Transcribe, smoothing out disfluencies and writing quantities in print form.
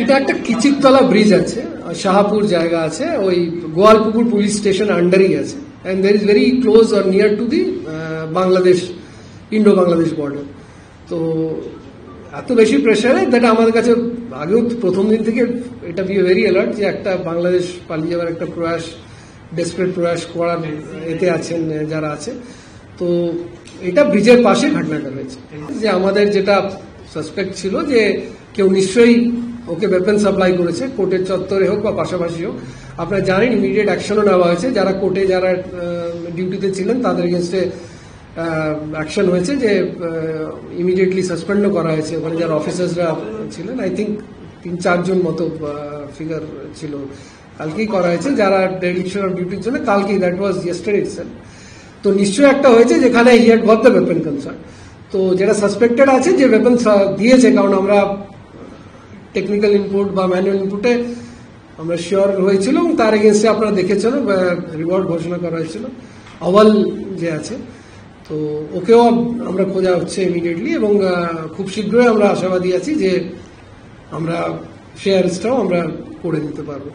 এটা একটা কিচিরতলা ব্রিজ আছে, শাহপুর জায়গা আছে, ওই গোয়ালপুকুর পুলিশ স্টেশন আন্ডারই আছে, and there is very close or near to the Bangladesh, Indo Bangladesh border. তো এত বেশি প্রেশারে দ্যাট আমাদের কাছে আগেও প্রথম দিন থেকে এটা বি ভেরি অ্যালার্ট যে একটা বাংলাদেশ পালিয়ে যাওয়ার একটা প্রয়াস, ডেসপারেট প্রয়াস করার এতে আছেন যারা আছে। তো এটা ব্রিজের পাশে ঘটনাটা হয়েছে, যে আমাদের যেটা সাসপেক্ট ছিল যে কেউ নিশ্চয়ই ওকে ওয়েপন সাপ্লাই করেছে, কোর্টের চত্বরে হোক বা পাশাপাশি হোক। আপনারা জানেন ইমিডিয়েট অ্যাকশনও নেওয়া হয়েছে, যারা কোর্টে যারা ডিউটিতে ছিলেন তাদের এগেনস্টে অ্যাকশন হয়েছে, যে ইমিডিয়েটলি সাসপেন্ডও করা হয়েছে। ওখানে যারা অফিসার্সরা ছিলেন, আই থিঙ্ক 3-4 জন মতো ফিগার ছিল, কালকেই করা হয়েছে যারা ডেডিকেশন অফ ডিউটির জন্য, কালকেই, দ্যাট ওয়াজ ইয়েস্টারডে ইটসেলফ। তো নিশ্চয়ই একটা হয়েছে যেখানে he had got the weapon concern. তো যেটা সাসপেক্টেড আছে যে ওয়েপন দিয়েছে, কারণ আমরা টেকনিক্যাল ইনপুট বা ম্যানুয়াল ইনপুটে আমরা শিওর হয়েছিল, এবং তার এগেনস্টে আপনারা দেখেছেন রিওয়ার্ড ঘোষণা করা হয়েছিল আওয়াল যে আছে। তো ওকেও আমরা খোঁজা হচ্ছে ইমিডিয়েটলি, এবং খুব শীঘ্রই আমরা আশাবাদী আছি যে আমরা সেই অ্যারেস্টটাও আমরা করে দিতে পারবো।